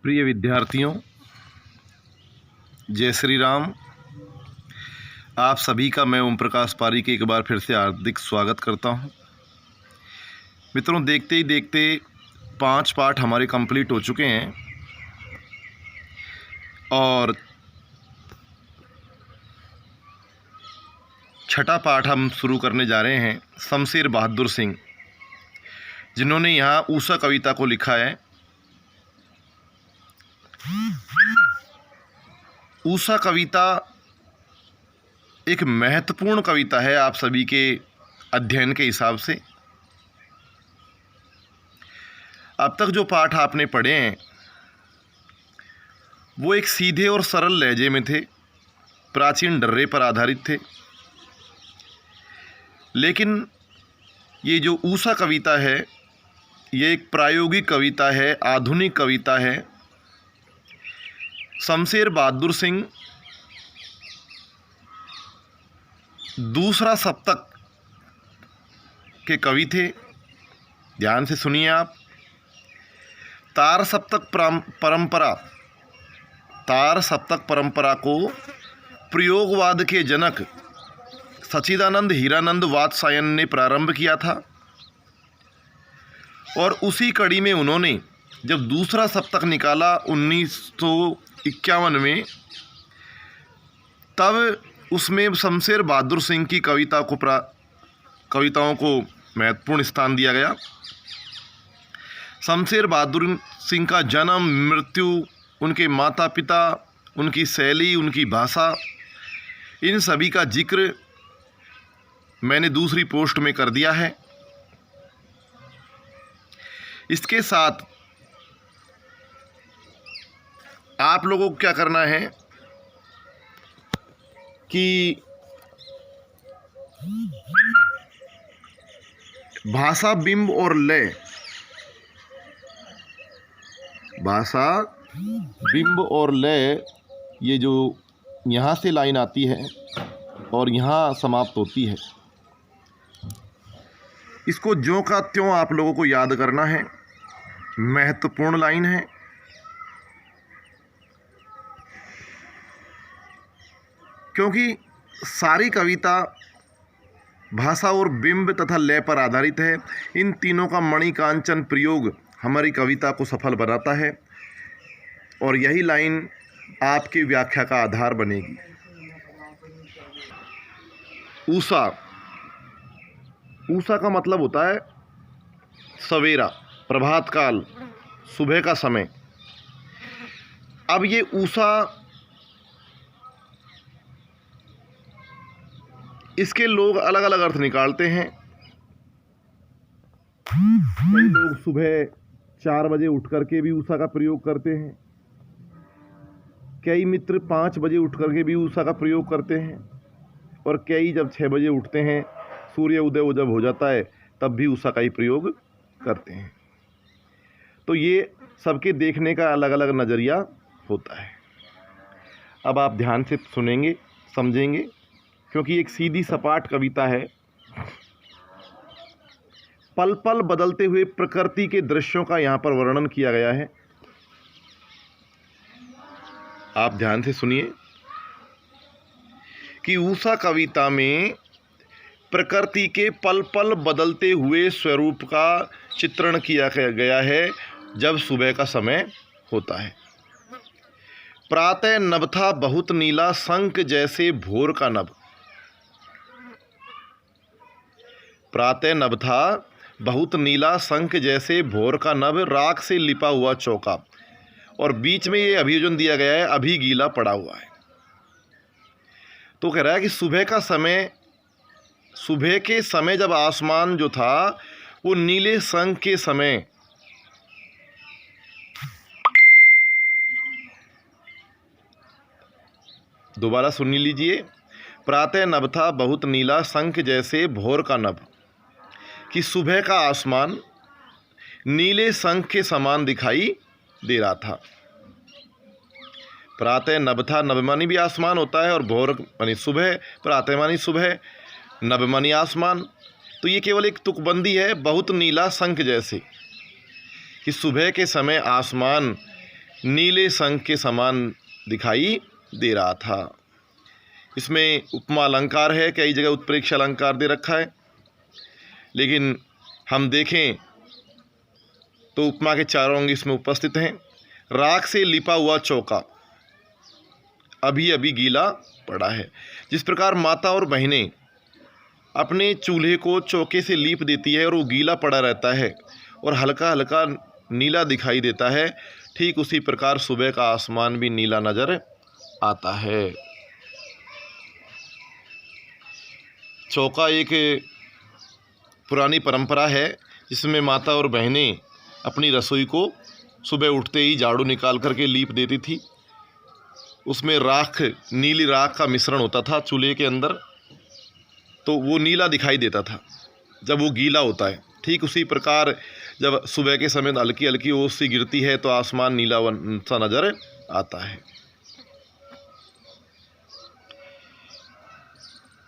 प्रिय विद्यार्थियों, जय श्री राम। आप सभी का मैं ओम प्रकाश पारीक एक बार फिर से हार्दिक स्वागत करता हूं। मित्रों, देखते ही देखते 5 पाठ हमारे कंप्लीट हो चुके हैं और छठा पाठ हम शुरू करने जा रहे हैं। शमशेर बहादुर सिंह, जिन्होंने यहाँ ऊषा कविता को लिखा है। ऊषा कविता एक महत्वपूर्ण कविता है आप सभी के अध्ययन के हिसाब से। अब तक जो पाठ आपने पढ़े हैं वो एक सीधे और सरल लहजे में थे, प्राचीन डर्रे पर आधारित थे। लेकिन ये जो ऊषा कविता है ये एक प्रायोगिक कविता है, आधुनिक कविता है। शमशेर बहादुर सिंह दूसरा सप्तक के कवि थे। ध्यान से सुनिए आप। तार सप्तक परंपरा को प्रयोगवाद के जनक सच्चिदानंद हीरानंद वात्स्यायन ने प्रारंभ किया था और उसी कड़ी में उन्होंने जब दूसरा सप्तक निकाला 1951 में, तब उसमें शमशेर बहादुर सिंह की कविताओं को महत्वपूर्ण स्थान दिया गया। शमशेर बहादुर सिंह का जन्म, मृत्यु, उनके माता पिता, उनकी शैली, उनकी भाषा, इन सभी का जिक्र मैंने दूसरी पोस्ट में कर दिया है। इसके साथ आप लोगों को क्या करना है कि भाषा, बिंब और लय, भाषा, बिंब और लय, ये जो यहाँ से लाइन आती है और यहाँ समाप्त होती है, इसको ज्यों का त्यों आप लोगों को याद करना है। महत्वपूर्ण लाइन है। क्योंकि सारी कविता भाषा और बिंब तथा लय पर आधारित है। इन तीनों का मणिकांचन प्रयोग हमारी कविता को सफल बनाता है और यही लाइन आपकी व्याख्या का आधार बनेगी। ऊषा, ऊषा का मतलब होता है सवेरा, प्रभात काल, सुबह का समय। अब ये ऊषा, इसके लोग अलग अलग अर्थ निकालते हैं। कई लोग सुबह 4 बजे उठ करके भी ऊषा का प्रयोग करते हैं। कई मित्र 5 बजे उठ करके भी ऊषा का प्रयोग करते हैं और कई जब 6 बजे उठते हैं, सूर्य उदय जब हो जाता है, तब भी ऊषा का ही प्रयोग करते हैं। तो ये सबके देखने का अलग अलग नज़रिया होता है। अब आप ध्यान से सुनेंगे, समझेंगे, क्योंकि एक सीधी सपाट कविता है। पल पल बदलते हुए प्रकृति के दृश्यों का यहाँ पर वर्णन किया गया है। आप ध्यान से सुनिए कि ऊषा कविता में प्रकृति के पल पल बदलते हुए स्वरूप का चित्रण किया गया है जब सुबह का समय होता है। प्रातः नभ था बहुत नीला, शंख जैसे भोर का नभ। प्रातः नभ था बहुत नीला, शंख जैसे भोर का नभ, राख से लिपा हुआ चौका, और बीच में ये अभियोजन दिया गया है, अभी गीला पड़ा हुआ है। तो कह रहा है कि सुबह का समय, सुबह के समय जब आसमान जो था वो नीले शंख के समय दोबारा सुन लीजिए। प्रातः नभ था बहुत नीला, शंख जैसे भोर का नभ, कि सुबह का आसमान नीले शंख के समान दिखाई दे रहा था। प्रातः नभ था, नभ मानी भी आसमान होता है, और भोर मानी सुबह, प्रातः मानी सुबह, नभ मानी आसमान। तो ये केवल एक तुकबंदी है। बहुत नीला शंख जैसे, कि सुबह के समय आसमान नीले शंख के समान दिखाई दे रहा था। इसमें उपमा अलंकार है, कई जगह उत्प्रेक्ष अलंकार दे रखा है, लेकिन हम देखें तो उपमा के चारों अंग इसमें उपस्थित हैं। राख से लिपा हुआ चौका अभी अभी गीला पड़ा है। जिस प्रकार माता और बहनें अपने चूल्हे को चौके से लीप देती है और वो गीला पड़ा रहता है और हल्का हल्का नीला दिखाई देता है, ठीक उसी प्रकार सुबह का आसमान भी नीला नज़र आता है। चौका एक पुरानी परंपरा है जिसमें माता और बहनें अपनी रसोई को सुबह उठते ही झाड़ू निकाल करके लीप देती थी। उसमें राख, नीली राख का मिश्रण होता था चूल्हे के अंदर, तो वो नीला दिखाई देता था जब वो गीला होता है। ठीक उसी प्रकार जब सुबह के समय हल्की हल्की ओस सी गिरती है तो आसमान नीला सा नज़र आता है।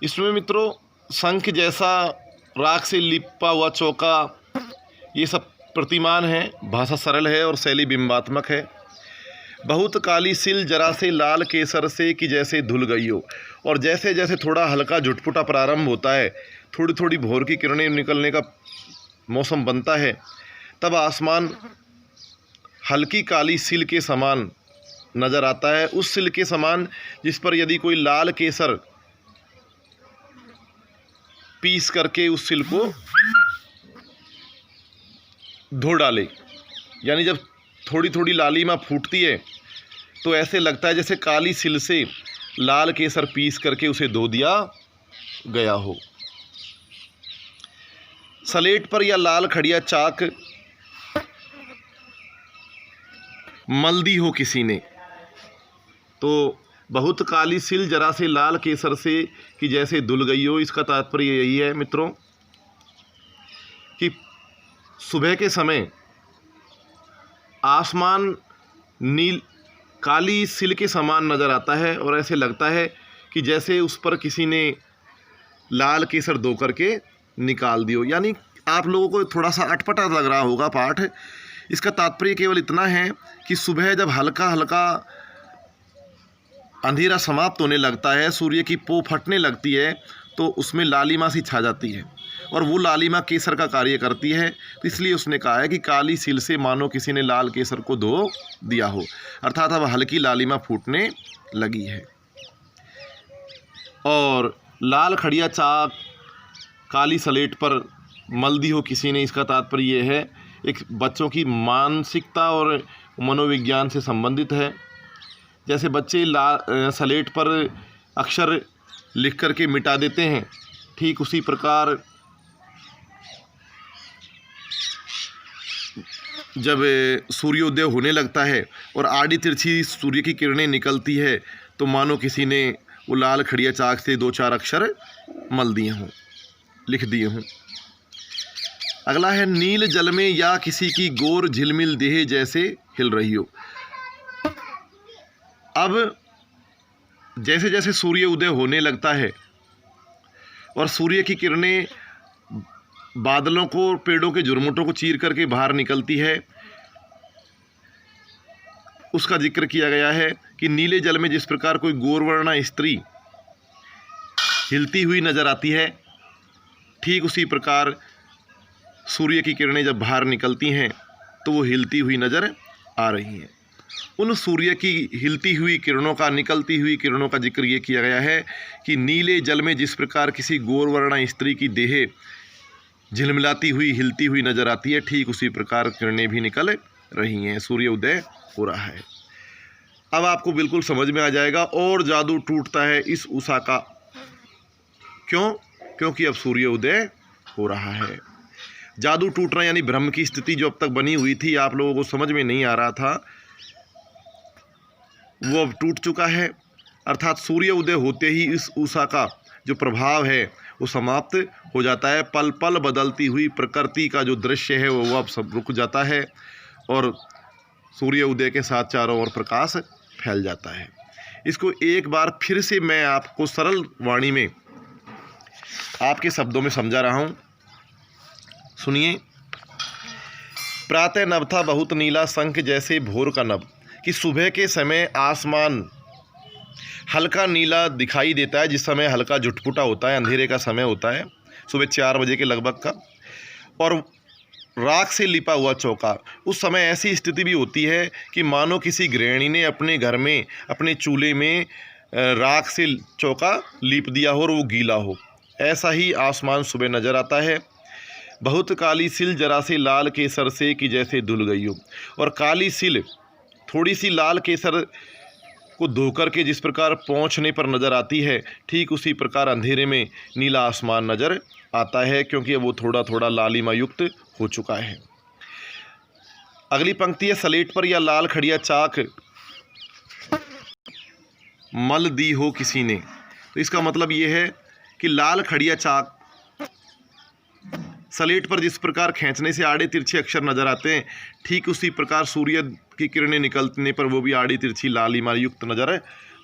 इसमें मित्रों शंख जैसा राख से लिपा हुआ चौका, ये सब प्रतिमान है। भाषा सरल है और शैली बिंबात्मक है। बहुत काली सिल जरा से लाल केसर से कि जैसे धुल गई हो। और जैसे जैसे थोड़ा हल्का झुटपुटा प्रारंभ होता है, थोड़ी थोड़ी भोर की किरणें निकलने का मौसम बनता है, तब आसमान हल्की काली सिल के समान नज़र आता है। उस सिल के समान जिस पर यदि कोई लाल केसर पीस करके उस सिल को धो डाले, यानी जब थोड़ी थोड़ी लालिमा फूटती है तो ऐसे लगता है जैसे काली सिल से लाल केसर पीस करके उसे धो दिया गया हो। सलेट पर या लाल खड़िया चाक मल दी हो किसी ने, तो बहुत काली सिल जरा से लाल केसर से कि जैसे धुल गई हो। इसका तात्पर्य यही है मित्रों कि सुबह के समय आसमान काली सिल के समान नज़र आता है और ऐसे लगता है कि जैसे उस पर किसी ने लाल केसर धो करके निकाल दियो। यानी आप लोगों को थोड़ा सा अटपटा लग रहा होगा पाठ। इसका तात्पर्य केवल इतना है कि सुबह जब हल्का हल्का अंधेरा समाप्त होने लगता है, सूर्य की पो फटने लगती है, तो उसमें लालिमा सी छा जाती है और वो लालिमा केसर का कार्य करती है। तो इसलिए उसने कहा है कि काली सिल से मानो किसी ने लाल केसर को धो दिया हो, अर्थात अब हल्की लालिमा फूटने लगी है। और लाल खड़िया चाक काली सलेट पर मल दी हो किसी ने, इसका तात्पर्य ये है एक बच्चों की मानसिकता और मनोविज्ञान से संबंधित है। जैसे बच्चे सलेट पर अक्षर लिख करके मिटा देते हैं, ठीक उसी प्रकार जब सूर्योदय होने लगता है और आड़ी तिरछी सूर्य की किरणें निकलती है तो मानो किसी ने वो लाल खड़िया चाक से 2-4 अक्षर मल दिए हों, लिख दिए हों। अगला है नील जल में या किसी की गोर झिलमिल देह जैसे हिल रही हो। अब जैसे जैसे सूर्य उदय होने लगता है और सूर्य की किरणें बादलों को, पेड़ों के झुरमुटों को चीर करके बाहर निकलती है, उसका जिक्र किया गया है कि नीले जल में जिस प्रकार कोई गौरवर्णा स्त्री हिलती हुई नजर आती है, ठीक उसी प्रकार सूर्य की किरणें जब बाहर निकलती हैं तो वो हिलती हुई नजर आ रही हैं। उन सूर्य की हिलती हुई किरणों का, निकलती हुई किरणों का जिक्र ये किया गया है कि नीले जल में जिस प्रकार किसी गौरवर्णा स्त्री की देह झिलमिलाती हुई, हिलती हुई नजर आती है, ठीक उसी प्रकार किरणें भी निकल रही हैं, सूर्य उदय हो रहा है। अब आपको बिल्कुल समझ में आ जाएगा और जादू टूटता है इस उषा का। क्यों? क्योंकि अब सूर्य उदय हो रहा है। जादू टूटना यानी भ्रम की स्थिति जो अब तक बनी हुई थी, आप लोगों को समझ में नहीं आ रहा था, वो अब टूट चुका है। अर्थात सूर्य उदय होते ही इस उषा का जो प्रभाव है वो समाप्त हो जाता है। पल पल बदलती हुई प्रकृति का जो दृश्य है वो अब सब रुक जाता है और सूर्य उदय के साथ चारों ओर प्रकाश फैल जाता है। इसको एक बार फिर से मैं आपको सरल वाणी में आपके शब्दों में समझा रहा हूँ, सुनिए। प्रातः नभ था बहुत नीला शंख जैसे भोर का नभ। कि सुबह के समय आसमान हल्का नीला दिखाई देता है, जिस समय हल्का जुटपुटा होता है, अंधेरे का समय होता है, सुबह 4 बजे के लगभग का, और राख से लिपा हुआ चौका। उस समय ऐसी स्थिति भी होती है कि मानो किसी गृहिणी ने अपने घर में, अपने चूल्हे में राख से चौका लीप दिया हो और वो गीला हो। ऐसा ही आसमान सुबह नज़र आता है। बहुत काली सिल जरा से लाल केसर से कि जैसे धुल गई हो। और काली सिल थोड़ी सी लाल केसर को धोकर के जिस प्रकार पहुँचने पर नज़र आती है, ठीक उसी प्रकार अंधेरे में नीला आसमान नज़र आता है, क्योंकि वो थोड़ा थोड़ा लालिमा युक्त हो चुका है। अगली पंक्ति है, सलेट पर या लाल खड़िया चाक मल दी हो किसी ने। तो इसका मतलब ये है कि लाल खड़िया चाक, सलेट पर जिस प्रकार खींचने से आड़े तिरछे अक्षर नजर आते हैं, ठीक उसी प्रकार सूर्य की किरणें निकलने पर वो भी आड़ी तिरछी लालिमा युक्त नजर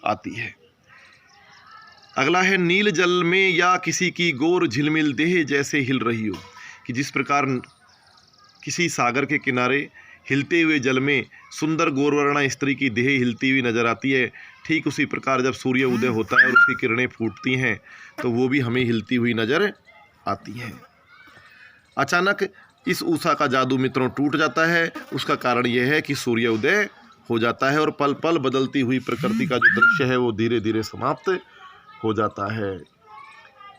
आती है। अगला है, नील जल में या किसी की गोर झिलमिल देह जैसे हिल रही हो। कि जिस प्रकार किसी सागर के किनारे हिलते हुए जल में सुंदर गोरवर्णा स्त्री की देह हिलती हुई नजर आती है, ठीक उसी प्रकार जब सूर्य उदय होता है और उसकी किरणें फूटती हैं तो वो भी हमें हिलती हुई नजर आती है। अचानक इस उषा का जादू मित्रों टूट जाता है। उसका कारण यह है कि सूर्य उदय हो जाता है और पल पल बदलती हुई प्रकृति का जो दृश्य है वो धीरे धीरे समाप्त हो जाता है।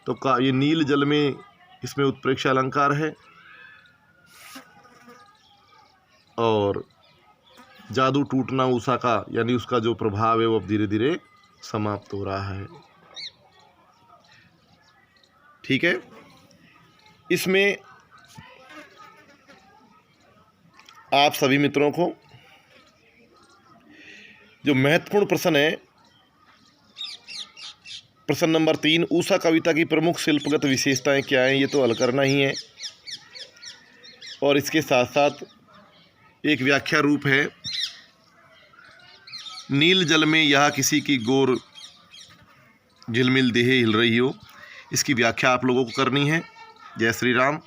तो ये नील जल में, इसमें उत्प्रेक्षा अलंकार है और जादू टूटना उषा का, यानी उसका जो प्रभाव है वो अब धीरे धीरे समाप्त हो रहा है। ठीक है, इसमें आप सभी मित्रों को जो महत्वपूर्ण प्रश्न है, प्रश्न नंबर 3, उषा कविता की प्रमुख शिल्पगत विशेषताएं क्या हैं, ये तो हल करना ही है। और इसके साथ साथ एक व्याख्या रूप है, नील जल में यह किसी की गोर झिलमिल देह हिल रही हो। इसकी व्याख्या आप लोगों को करनी है। जय श्री राम।